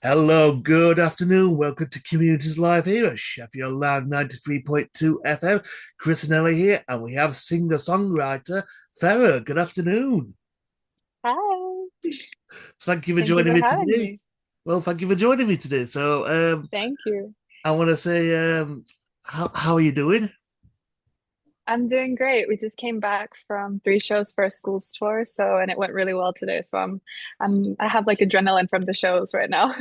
Hello, good afternoon. Welcome to Communities Live here at Sheffield Live 93.2 FM. Chris and Ellie here, and we have singer-songwriter Thera. Good afternoon. Hi. So thank you for Thank you joining for me having today. me. Well, thank you for joining me today. Thank you. I want to say, how are you doing? I'm doing great. We just came back from three shows for a schools tour, and it went really well today. I have like adrenaline from the shows right now.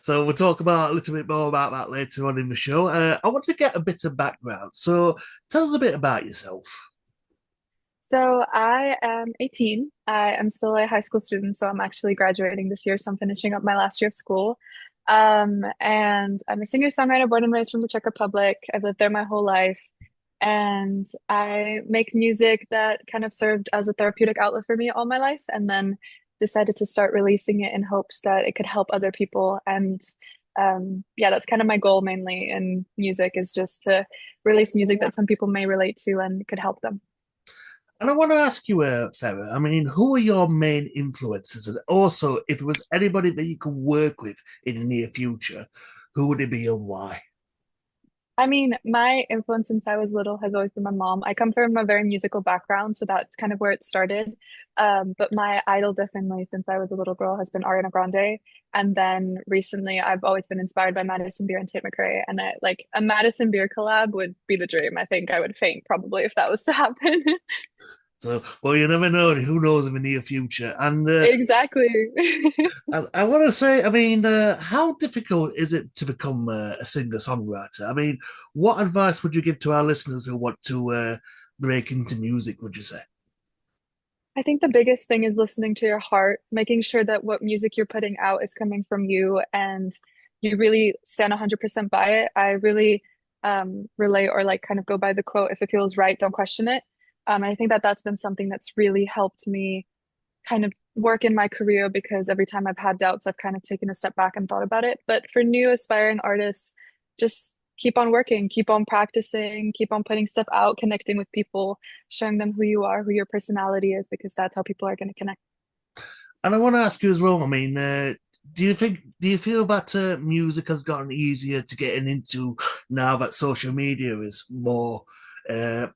So we'll talk about a little bit more about that later on in the show. I want to get a bit of background. So tell us a bit about yourself. So I am 18. I am still a high school student, so I'm actually graduating this year. So I'm finishing up my last year of school. And I'm a singer-songwriter born and raised from the Czech Republic. I've lived there my whole life. And I make music that kind of served as a therapeutic outlet for me all my life, and then decided to start releasing it in hopes that it could help other people. And yeah, that's kind of my goal mainly in music is just to release music that some people may relate to and could help them. And I want to ask you, Farah, I mean, who are your main influences? And also, if it was anybody that you could work with in the near future, who would it be and why? I mean, my influence since I was little has always been my mom. I come from a very musical background, so that's kind of where it started. But my idol definitely since I was a little girl has been Ariana Grande. And then recently I've always been inspired by Madison Beer and Tate McRae. And like a Madison Beer collab would be the dream. I think I would faint probably if that was to happen. So, well, you never know. Who knows in the near future? And Exactly. I want to say, I mean, how difficult is it to become a singer-songwriter? I mean, what advice would you give to our listeners who want to break into music, would you say? I think the biggest thing is listening to your heart, making sure that what music you're putting out is coming from you and you really stand 100% by it. I really relate or like kind of go by the quote, if it feels right, don't question it. And I think that that's been something that's really helped me kind of work in my career because every time I've had doubts, I've kind of taken a step back and thought about it. But for new aspiring artists, just keep on working, keep on practicing, keep on putting stuff out, connecting with people, showing them who you are, who your personality is, because that's how people are going to connect. And I want to ask you as well. I mean, do you feel that music has gotten easier to getting into now that social media is more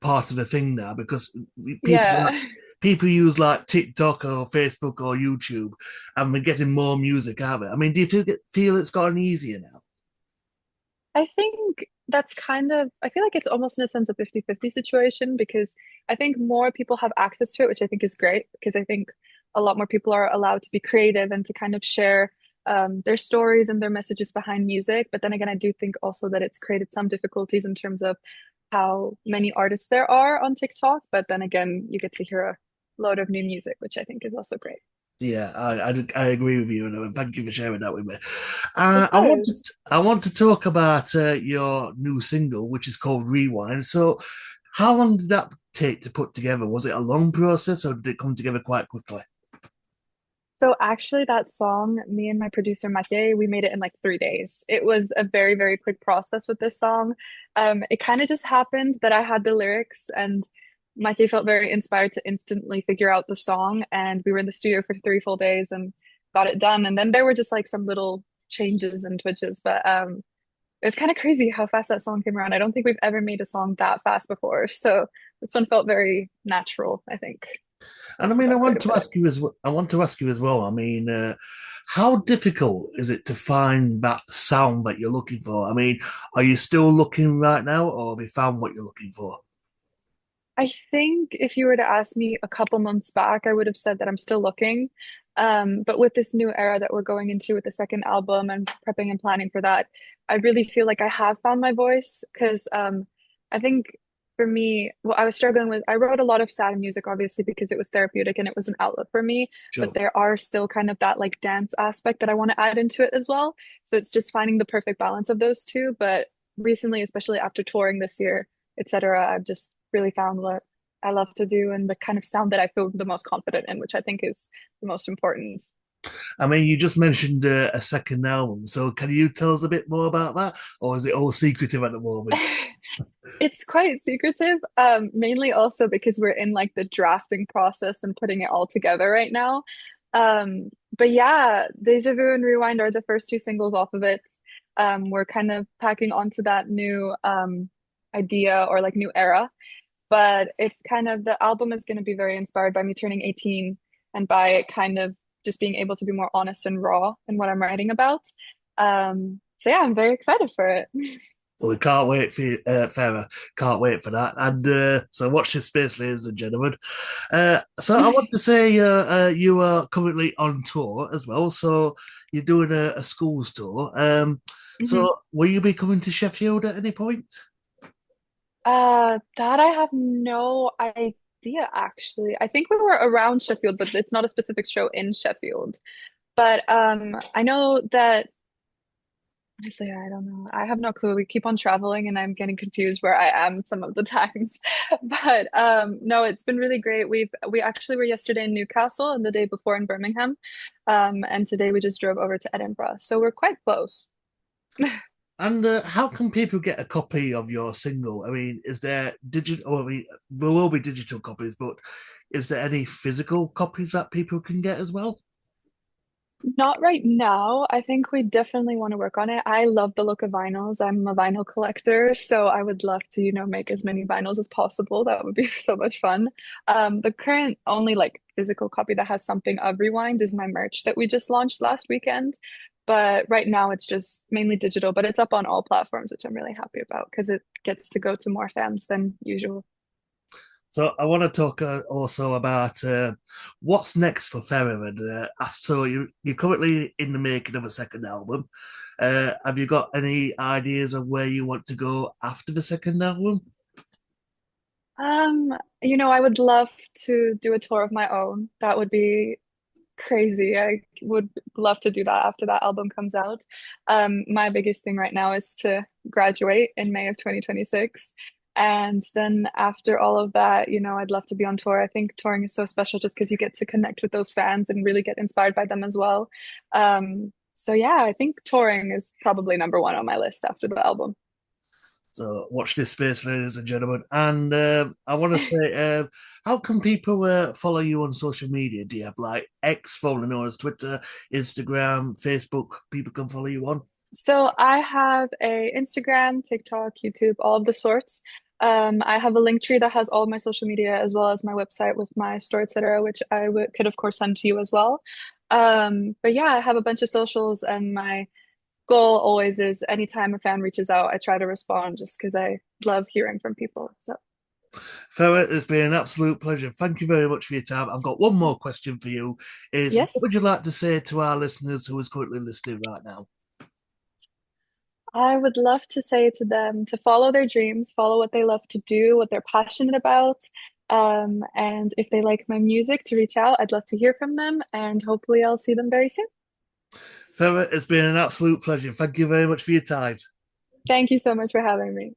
part of the thing now? Because people Yeah. people use like TikTok or Facebook or YouTube, and we're getting more music out of it. I mean, do you feel it's gotten easier now? I think that's kind of, I feel like it's almost in a sense a 50-50 situation because I think more people have access to it, which I think is great because I think a lot more people are allowed to be creative and to kind of share their stories and their messages behind music. But then again, I do think also that it's created some difficulties in terms of how many artists there are on TikTok. But then again, you get to hear a load of new music, which I think is also great. Yeah, I agree with you, and thank you for sharing that with me. Of course. I want to talk about your new single, which is called Rewind. So, how long did that take to put together? Was it a long process, or did it come together quite quickly? So actually that song, me and my producer Matej, we made it in like 3 days. It was a very, very quick process with this song. It kind of just happened that I had the lyrics and Matej felt very inspired to instantly figure out the song. And we were in the studio for 3 full days and got it done. And then there were just like some little changes and twitches, but it was kind of crazy how fast that song came around. I don't think we've ever made a song that fast before. So this one felt very natural, I think. And I That's the mean, best way to put it. I want to ask you as well. I mean, how difficult is it to find that sound that you're looking for? I mean, are you still looking right now, or have you found what you're looking for? I think if you were to ask me a couple months back, I would have said that I'm still looking. But with this new era that we're going into with the second album and prepping and planning for that, I really feel like I have found my voice because I think for me, what I was struggling with, I wrote a lot of sad music, obviously, because it was therapeutic and it was an outlet for me. But Sure. there are still kind of that like dance aspect that I want to add into it as well. So it's just finding the perfect balance of those two. But recently, especially after touring this year, etc., I've just really found what I love to do and the kind of sound that I feel the most confident in, which I think is the most important. I mean, you just mentioned a second album, so can you tell us a bit more about that, or is it all secretive at the moment? It's quite secretive, mainly also because we're in like the drafting process and putting it all together right now. But yeah, Deja Vu and Rewind are the first two singles off of it. We're kind of packing onto that new idea or like new era. But it's kind of the album is going to be very inspired by me turning 18 and by it kind of just being able to be more honest and raw in what I'm writing about. So yeah, I'm very excited for it. Well, we can't wait for you, Farah. Can't wait for that. And so watch this space, ladies and gentlemen. So I want to say you are currently on tour as well. So you're doing a schools tour. Mhm. So will you be coming to Sheffield at any point? That I have no idea actually. I think we were around Sheffield, but it's not a specific show in Sheffield. But I know that honestly, I don't know. I have no clue. We keep on traveling and I'm getting confused where I am some of the times. But no, it's been really great. We actually were yesterday in Newcastle and the day before in Birmingham. And today we just drove over to Edinburgh. So we're quite close. And how can people get a copy of your single? I mean, is there digital? I mean, there will be digital copies, but is there any physical copies that people can get as well? Not right now. I think we definitely want to work on it. I love the look of vinyls. I'm a vinyl collector, so I would love to, make as many vinyls as possible. That would be so much fun. The current only like physical copy that has something of Rewind is my merch that we just launched last weekend. But right now it's just mainly digital, but it's up on all platforms, which I'm really happy about because it gets to go to more fans than usual. So I want to talk also about what's next for Thera. And so you're currently in the making of a second album. Have you got any ideas of where you want to go after the second album? I would love to do a tour of my own. That would be crazy. I would love to do that after that album comes out. My biggest thing right now is to graduate in May of 2026. And then after all of that, I'd love to be on tour. I think touring is so special just because you get to connect with those fans and really get inspired by them as well. So yeah, I think touring is probably number one on my list after the album. So watch this space, ladies and gentlemen. And I want to say, how can people follow you on social media? Do you have like X, formerly known as Twitter, Instagram, Facebook? People can follow you on. So I have a Instagram, TikTok, YouTube, all of the sorts. I have a link tree that has all of my social media as well as my website with my store, etc., which could of course send to you as well. But yeah, I have a bunch of socials, and my goal always is anytime a fan reaches out, I try to respond just because I love hearing from people. So Farah, it's been an absolute pleasure. Thank you very much for your time. I've got one more question for you. Is what would yes, you like to say to our listeners who is currently listening right now? I would love to say to them to follow their dreams, follow what they love to do, what they're passionate about. And if they like my music, to reach out. I'd love to hear from them, and hopefully, I'll see them very soon. Farah, it's been an absolute pleasure. Thank you very much for your time. Thank you so much for having me.